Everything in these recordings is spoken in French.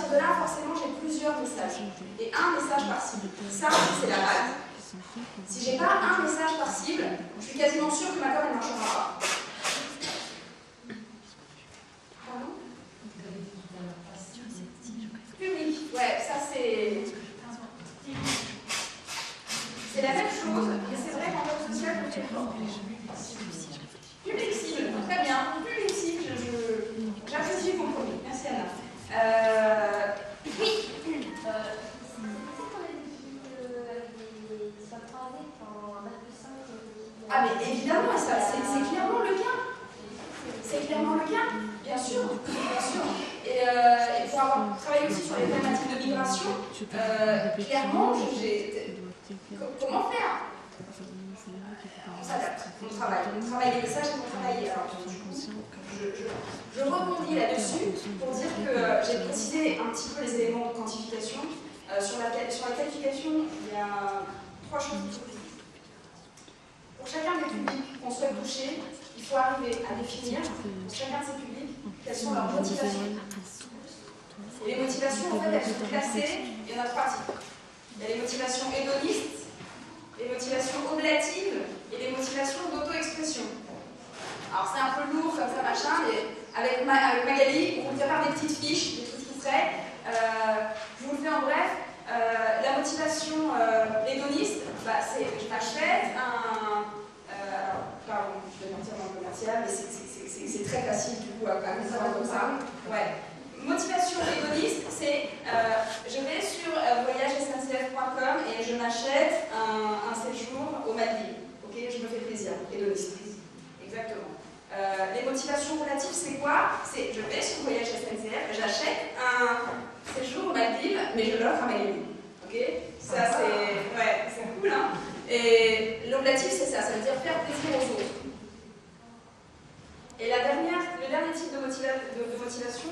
de là, forcément, j'ai plusieurs messages. Et un message par cible. Ça, c'est la base. Si j'ai pas un message par cible, je suis quasiment sûre que ma com, elle ne marchera pas. Pardon? Public. Ouais, ça c'est... C'est la même chose, mais c'est vrai qu'en web social, je fais fort. Public cible, très bien. Public cible, j'apprécie le compromis. Merci Anna. Oui. Ah mais évidemment, c'est clairement le cas. C'est clairement le cas, bien sûr. Bien sûr. Et pour avoir travaillé aussi sur les thématiques de migration, clairement, comment faire? On s'adapte, on travaille les messages et on travaille. Alors, je rebondis là-dessus pour dire que j'ai précisé un petit peu les éléments de quantification. Sur la qualification, il y a 3 choses qu'il faut dire. Pour chacun des publics qu'on souhaite toucher, il faut arriver à définir, pour chacun de ces publics, quelles sont leurs motivations. Et les motivations, en fait, elles sont classées, il y en a 3 types. Il y a les motivations hédonistes, les motivations oblatives et les motivations d'auto-expression. Alors c'est un peu lourd comme ça, machin, mais avec Magali, on vous prépare des petites fiches, des trucs qui seraient. Je vous le fais en bref. La motivation hédoniste, bah, c'est je m'achète un... pardon, je vais mentir dans le commercial, mais c'est très facile du coup à comprendre comme ça. Ouais. Motivation hédoniste, c'est je vais sur voyagesncf.com et je m'achète un séjour au Maldives. Ok, je me fais plaisir. Hédoniste. Exactement. Les motivations relatives, c'est quoi? C'est je vais sur Voyage SNCF, j'achète un séjour aux Maldives, mais je l'offre à Magali. Ok? Ça, c'est cool, hein? Et l'oblatif, c'est ça veut dire faire plaisir aux autres. Et le dernier type de motivation,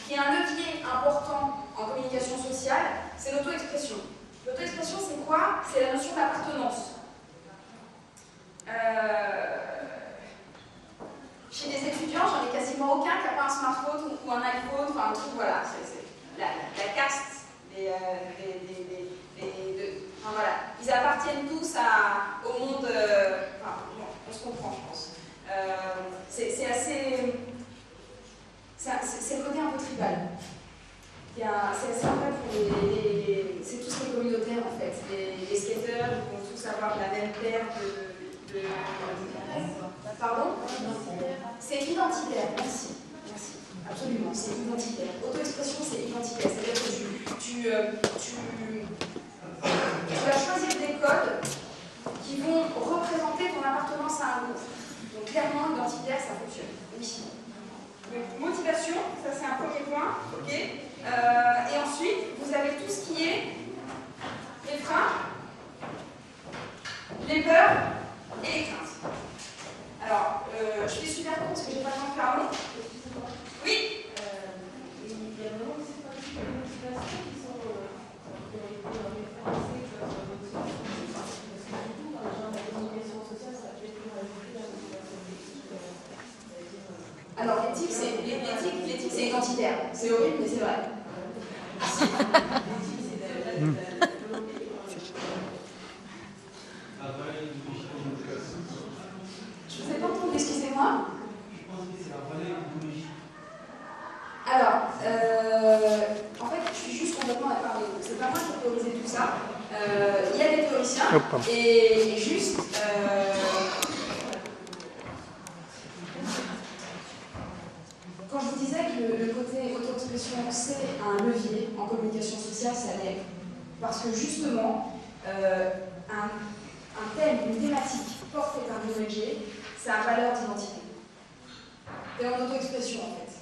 qui est un levier important en communication sociale, c'est l'auto-expression. L'auto-expression, c'est quoi? C'est la notion d'appartenance. Chez des étudiants, j'en ai quasiment aucun qui n'a pas un smartphone ou un iPhone, enfin un truc, voilà, c'est la caste enfin, voilà. Ils appartiennent tous au monde, enfin, bon, on se comprend, je pense. C'est assez... C'est le côté un peu tribal. C'est assez vrai pour c'est tous les communautaires en fait. Les skateurs vont tous avoir la même paire de... Pardon? C'est identitaire, merci. Merci. Absolument, c'est identitaire. Auto-expression, c'est identitaire. C'est-à-dire que tu vas choisir des codes qui vont représenter ton appartenance à un groupe. Donc clairement, identitaire, ça fonctionne. Oui. Donc, motivation, ça c'est un premier point. Okay. Et ensuite, vous avez tout ce qui est les freins, les peurs et les craintes. Alors, je fais super court parce que j'ai pas le temps de parler. Oui. Il y a vraiment ces principes de motivation qui sont référencés comme motivation. Parce que surtout, quand les gens ont la communication sociale, ça peut être rajouter la motivation d'éthique. Alors, l'éthique, c'est identitaire. C'est horrible, mais c'est vrai. Je vous ai pas entendu, excusez-moi. Alors, en fait, je suis juste complètement d'accord avec vous. C'est pas moi qui ai théorisé tout ça. Il y a des théoriciens et juste... Quand je vous disais que le côté auto-expression, c'est un levier en communication sociale, ça l'est. Parce que justement, un thème, une thématique portée par une ONG, ça a valeur d'identité. Et en auto-expression, en fait.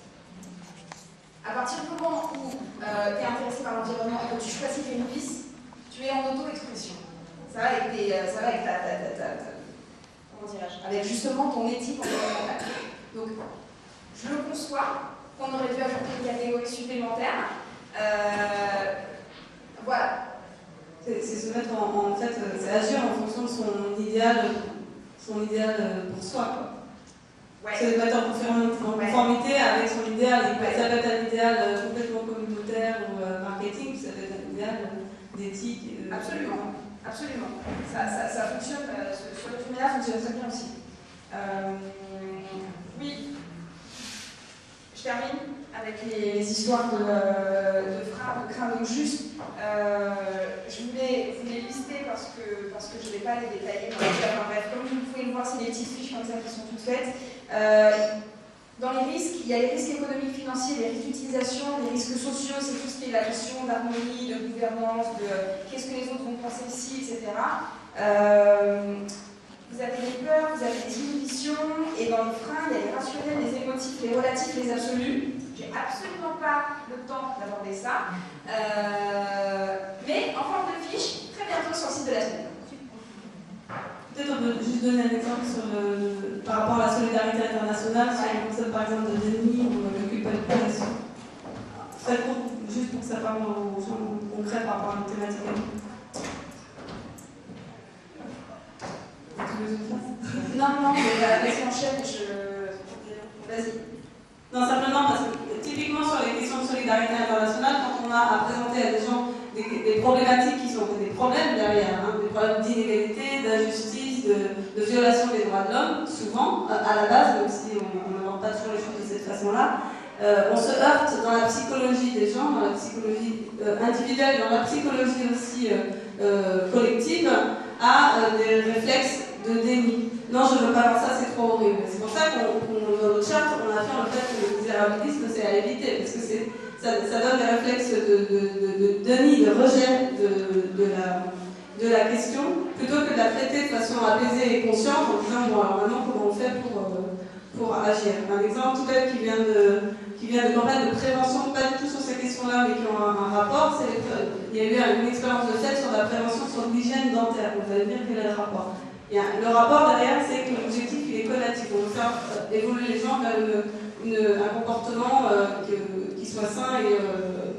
À partir du moment où tu es intéressé par l'environnement et que tu choisis Greenpeace, tu es en auto-expression. Ça va avec ta comment dirais-je, avec justement ton éthique environnementale. Donc, je le conçois qu'on aurait dû ajouter une catégorie supplémentaire. Voilà. C'est se mettre en fait, c'est agir en fonction de son idéal pour soi, quoi. Ouais. C'est de mettre en conformité avec son idéal. Et ça peut être un idéal complètement communautaire ou éthique. Absolument, absolument. Ça fonctionne, ce résumé-là fonctionne très bien aussi. Oui, je termine avec les histoires de freins, de craintes. Donc juste, je voulais vous les lister parce que je ne vais pas les détailler. Enfin, bref, comme vous pouvez le voir, c'est des petites fiches comme ça qui sont toutes faites. Dans les risques, il y a les risques économiques, financiers, les risques d'utilisation, les risques sociaux, c'est tout ce qui est la question d'harmonie, de gouvernance, de qu'est-ce que les autres vont penser ici, etc. Vous avez des peurs, vous avez des inhibitions, et dans les freins, il y a les rationnels, les émotifs, les relatifs, les absolus. J'ai absolument pas le temps d'aborder ça. Mais en forme de fiche, très bientôt sur le site de la semaine. Peut-être on peut juste donner un exemple par rapport à la solidarité internationale, sur le concept par exemple de déni ou de culpabilisation. Très court, juste pour que ça parle aux gens concrets par rapport à une thématique. Non, mais vas-y, enchaîne, vas-y. Non, simplement parce que typiquement sur les questions de solidarité internationale, quand on a à présenter à des gens des problématiques qui sont des problèmes derrière, des problèmes d'inégalité, d'injustice, de violation des droits de l'homme, souvent, à la base, même si on n'aborde pas toujours les choses de cette façon-là, on se heurte dans la psychologie des gens, dans la psychologie individuelle, dans la psychologie aussi collective, à des réflexes de déni. Non, je ne veux pas voir ça, c'est trop horrible. C'est pour ça qu'on, dans notre charte, on affirme le fait que le misérabilisme, c'est à éviter, parce que ça donne des réflexes de déni, de rejet de la question, plutôt que de la traiter de façon apaisée et consciente en disant, bon, alors maintenant, comment on fait pour agir. Un exemple tout bête qui vient de campagne de prévention, pas du tout sur ces questions-là, mais qui ont un rapport, c'est il y a eu une expérience de fait sur la prévention sur l'hygiène dentaire. Vous allez dire quel est le rapport. Le rapport derrière, c'est que l'objectif il est collatif. On veut faire évoluer les gens vers un comportement qui soit sain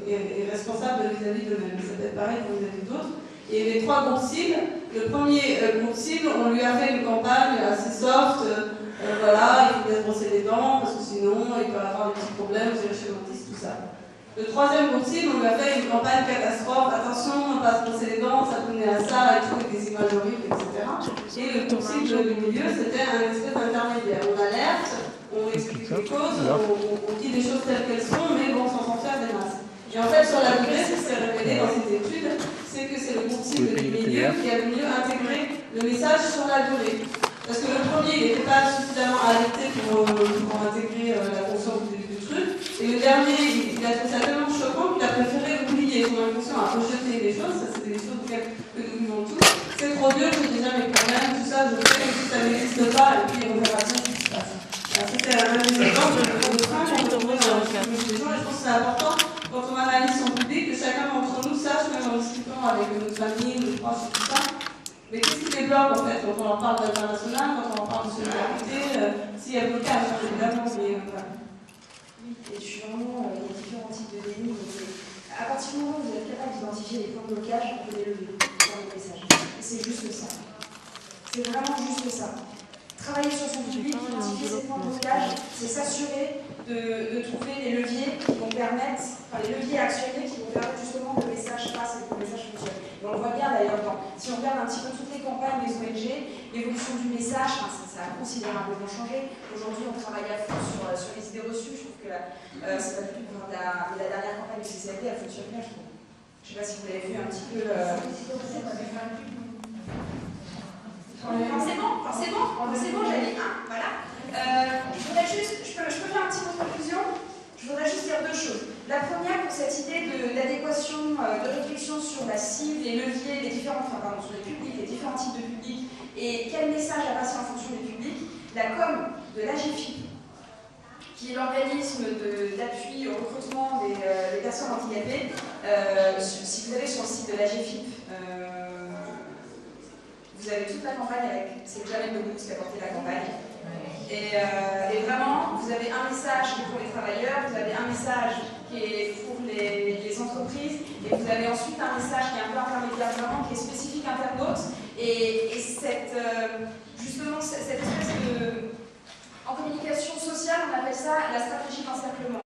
et responsable vis-à-vis d'eux-mêmes. Ça peut être pareil pour vis-à-vis d'autres. Et les trois groupes cibles, le premier groupe cible, on lui a fait une campagne assez soft. Voilà, il faut bien se brosser les dents parce que sinon il peut avoir des petits problèmes, vous irez chez le dentiste, tout ça. Le troisième groupe cible, on lui a fait une campagne catastrophe, attention, pas se brosser les dents, ça peut mener à ça, et tout, avec des images horribles, etc. Et le groupe cible du milieu, c'était un espèce d'intermédiaire. On alerte, on explique les causes, on dit les choses telles qu'elles sont, mais bon, sans en faire des masses. Et en fait, sur la durée, ce qui s'est révélé dans cette étude, c'est que c'est le groupe cible du milieu qui a le mieux intégré le message sur la durée. Parce que le premier, il n'était pas suffisamment alerté pour intégrer la conscience du truc. Et le dernier, il a trouvé ça tellement choquant qu'il a préféré oublier. Son inconscient a rejeté les choses. Ça, c'était des choses que nous vivons tous. C'est trop dur, j'ai déjà mes problèmes, tout ça, je sais que ça n'existe pas, et puis on verra bien ce qui se passe. Alors, c'était un des exemples de frein qu'on retrouve dans les gens. Et je pense que c'est important, quand on analyse son public, que chacun d'entre nous sache, même en discutant avec notre famille, nos proches, tout ça. Mais qu'est-ce qui les bloque en fait quand on en parle d'international, quand on en parle de solidarité, s'il y a blocage, évidemment, mais voilà. Oui, et je suis vraiment, il y a différents types de déni. À partir du moment où vous êtes capable d'identifier les points de blocage, on peut les lever dans le message. Et c'est juste ça. C'est vraiment juste ça. Travailler sur son public, identifier ses points de blocage, c'est s'assurer de trouver les leviers qui vont permettre, enfin les leviers actionnés qui vont permettre justement que le message passe et que le message fonctionne. Et on le voit bien d'ailleurs, si on regarde un petit peu toutes les campagnes des ONG, l'évolution du message, ça a considérablement changé. Aujourd'hui, on travaille à fond sur les idées reçues. Je trouve que c'est pas du tout pour la dernière campagne du CCLD, elle fonctionne bien, je trouve. Je ne sais pas si vous l'avez vu un petit peu. Forcément, j'allais. Voilà. Je voudrais juste, je peux faire un petit mot de conclusion. Je voudrais juste dire deux choses. La première, pour cette idée d'adéquation, de réflexion sur la cible, les leviers, sur les publics, les différents types de publics, et quel message à passer en fonction des publics, la com de l'AGEFIP, qui est l'organisme d'appui au recrutement des personnes handicapées. Si vous allez sur le site de l'AGEFIP, vous avez toute la campagne avec, c'est Jamel Debbouze qui a porté la campagne. Et vraiment, vous avez un message qui est pour les travailleurs, vous avez un message qui est pour les entreprises, et vous avez ensuite un message qui est un peu intermédiaire, vraiment, qui est spécifique internaute. Et justement, cette espèce de... En communication sociale, on appelle ça la stratégie d'encerclement.